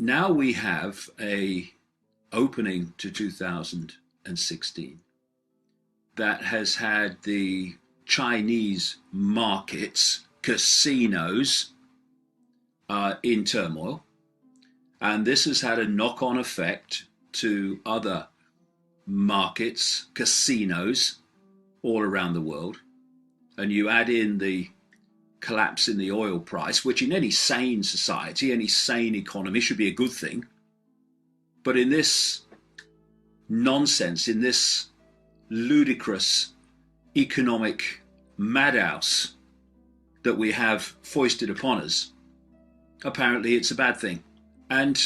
now we have a opening to 2016 that has had the Chinese markets, casinos, in turmoil. And this has had a knock-on effect to other markets, casinos, all around the world. And you add in the collapse in the oil price, which in any sane society, any sane economy should be a good thing. But in this nonsense, in this ludicrous economic madhouse that we have foisted upon us, apparently it's a bad thing. And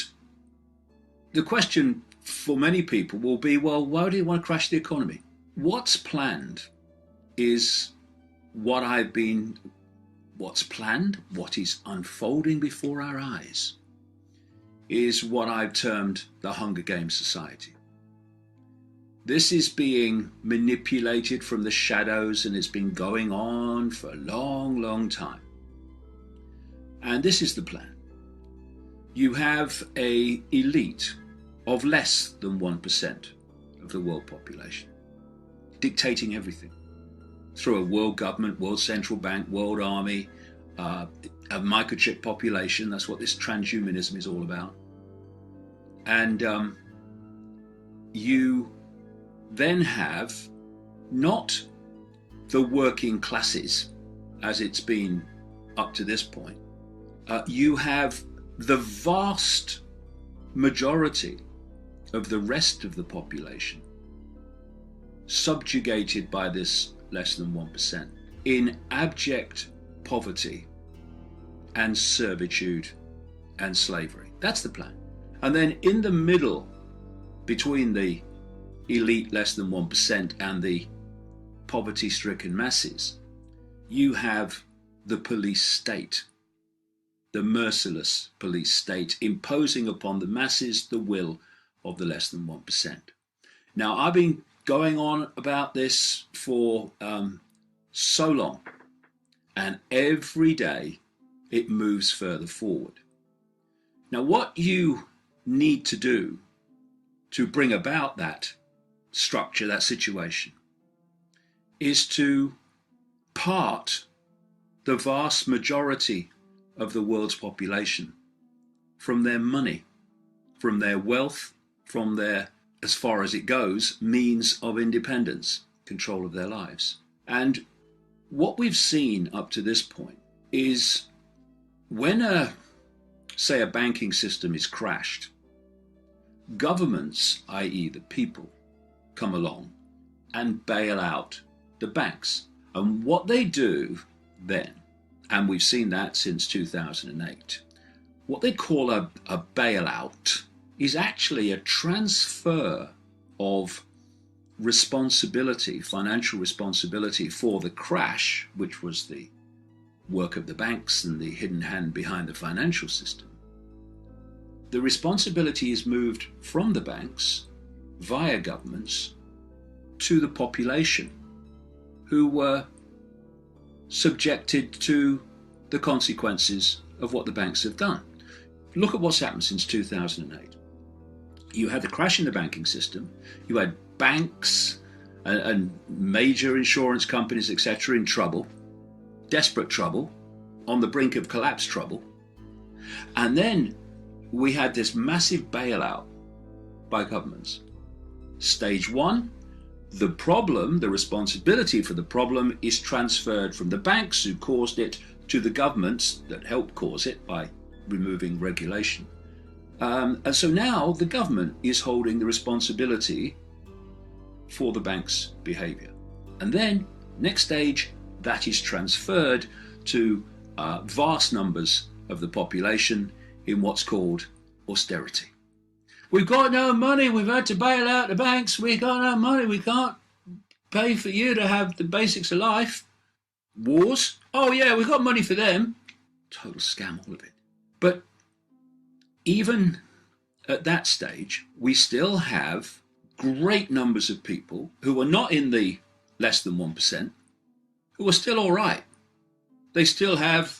the question for many people will be, well, why do you want to crash the economy? What's planned is what's planned, what is unfolding before our eyes, is what I've termed the Hunger Games society. This is being manipulated from the shadows, and it's been going on for a long, long time. And this is the plan. You have an elite of less than 1% of the world population dictating everything through a world government, world central bank, world army, a microchip population. That's what this transhumanism is all about. And you then have not the working classes as it's been up to this point. You have the vast majority of the rest of the population subjugated by this less than 1% in abject poverty and servitude and slavery. That's the plan. And then in the middle, between the elite less than 1% and the poverty-stricken masses, you have the police state, the merciless police state, imposing upon the masses the will of the less than 1%. Now, I've been going on about this for so long, and every day it moves further forward. Now, what you need to do to bring about that structure, that situation, is to part the vast majority of the world's population from their money, from their wealth, from their, as far as it goes, means of independence, control of their lives. And what we've seen up to this point is when say a banking system is crashed, governments, i.e. the people, come along and bail out the banks. And what they do then, and we've seen that since 2008, what they call a bailout is actually a transfer of responsibility, financial responsibility for the crash, which was the work of the banks and the hidden hand behind the financial system. The responsibility is moved from the banks via governments to the population, who were subjected to the consequences of what the banks have done. Look at what's happened since 2008. You had the crash in the banking system. You had banks and major insurance companies, etc., in trouble, desperate trouble, on the brink of collapse trouble. And then we had this massive bailout by governments. Stage one, the problem, the responsibility for the problem is transferred from the banks who caused it to the governments that helped cause it by removing regulation. And so now the government is holding the responsibility for the bank's behavior. And then, next stage, that is transferred to vast numbers of the population in what's called austerity. We've got no money, we've had to bail out the banks, we've got no money, we can't pay for you to have the basics of life. Wars? Oh yeah, we've got money for them. Total scam, all of it. But even at that stage, we still have great numbers of people who are not in the less than 1%, who are still all right. They still have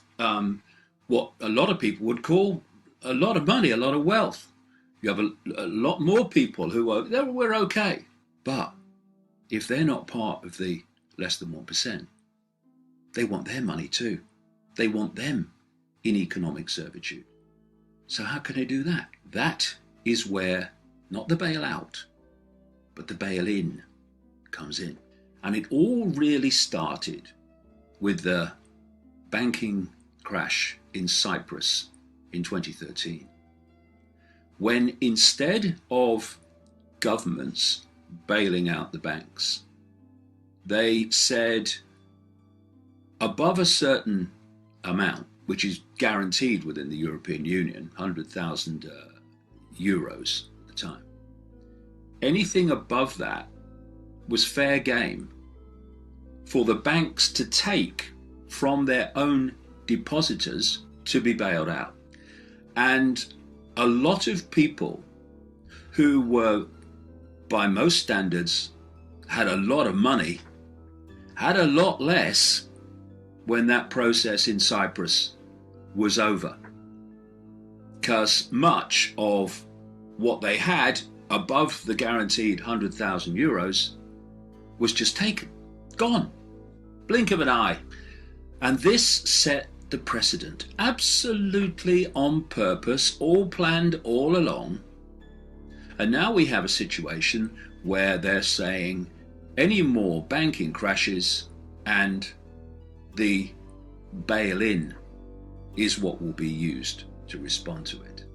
what a lot of people would call a lot of money, a lot of wealth. You have a lot more people who are, we're okay. But if they're not part of the less than 1%, they want their money too. They want them in economic servitude. So how can they do that? That is where not the bailout, but the bail-in comes in. And it all really started with the banking crash in Cyprus in 2013, when instead of governments bailing out the banks, they said above a certain amount, which is guaranteed within the European Union, 100,000 euros at the time, anything above that was fair game for the banks to take from their own depositors to be bailed out. And a lot of people who were, by most standards, had a lot of money, had a lot less when that process in Cyprus was over. Because much of what they had above the guaranteed 100,000 euros was just taken, gone, blink of an eye. And this set the precedent, absolutely on purpose, all planned all along. And now we have a situation where they're saying any more banking crashes and the bail-in is what will be used to respond to it.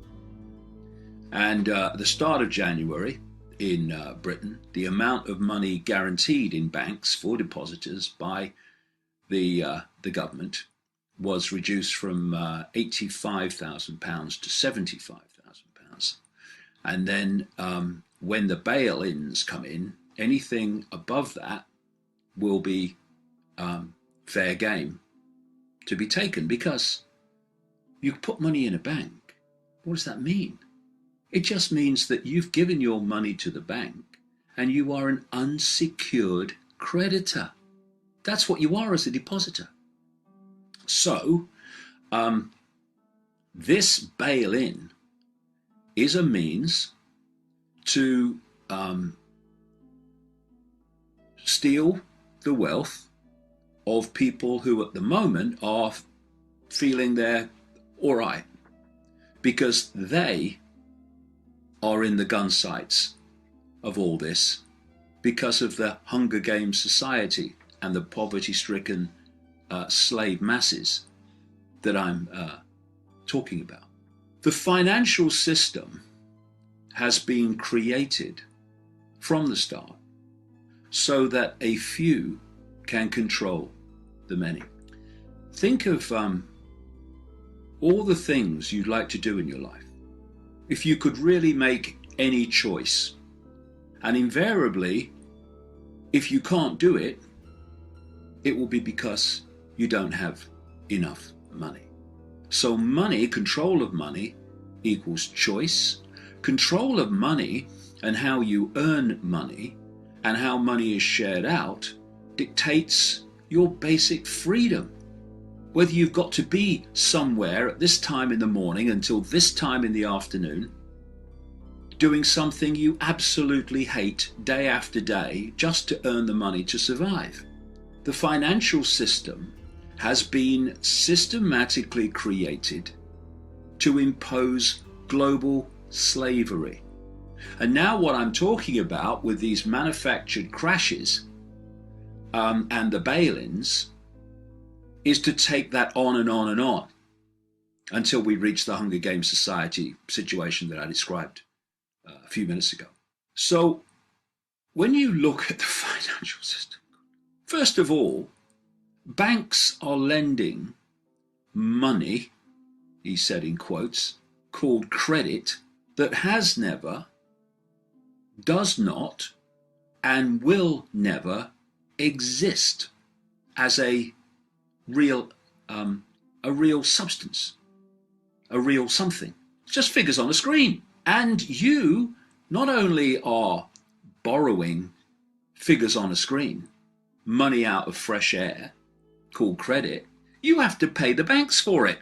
And at the start of January in Britain, the amount of money guaranteed in banks for depositors by the government was reduced from £85,000 to £75,000. And then when the bail-ins come in, anything above that will be fair game to be taken, because you put money in a bank. What does that mean? It just means that you've given your money to the bank and you are an unsecured creditor. That's what you are as a depositor. So this bail-in is a means to steal the wealth of people who at the moment are feeling they're all right, because they are in the gun sights of all this because of the Hunger Games society and the poverty-stricken slave masses that I'm talking about. The financial system has been created from the start so that a few can control the many. Think of all the things you'd like to do in your life if you could really make any choice. And invariably, if you can't do it, it will be because you don't have enough money. So money, control of money, equals choice. Control of money and how you earn money and how money is shared out dictates your basic freedom. Whether you've got to be somewhere at this time in the morning until this time in the afternoon, doing something you absolutely hate day after day just to earn the money to survive. The financial system has been systematically created to impose global slavery. And now what I'm talking about with these manufactured crashes and the bail-ins is to take that on and on and on until we reach the Hunger Games society situation that I described a few minutes ago. So when you look at the financial system, first of all, banks are lending money, he said in quotes, called credit, that has never, does not, and will never exist as a real substance, a real something. It's just figures on a screen. And you not only are borrowing figures on a screen, money out of fresh air, called credit, you have to pay the banks for it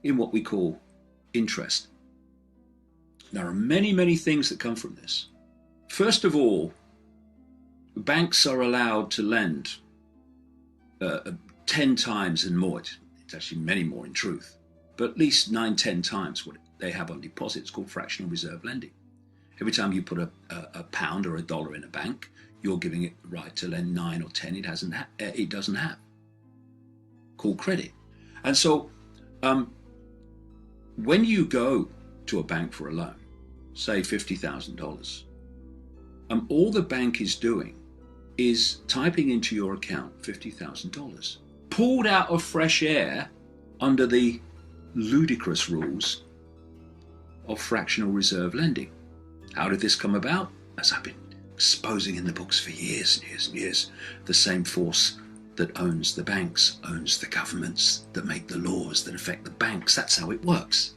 in what we call interest. There are many, many things that come from this. First of all, banks are allowed to lend 10 times and more. It's actually many more in truth, but at least 9, 10 times what they have on deposit. It's called fractional reserve lending. Every time you put a pound or a dollar in a bank, you're giving it the right to lend 9 or 10 it doesn't have, called credit. And so when you go to a bank for a loan, say $50,000, all the bank is doing is typing into your account $50,000, pulled out of fresh air under the ludicrous rules of fractional reserve lending. How did this come about? As I've been exposing in the books for years and years and years, the same force that owns the banks owns the governments that make the laws that affect the banks. That's how it works.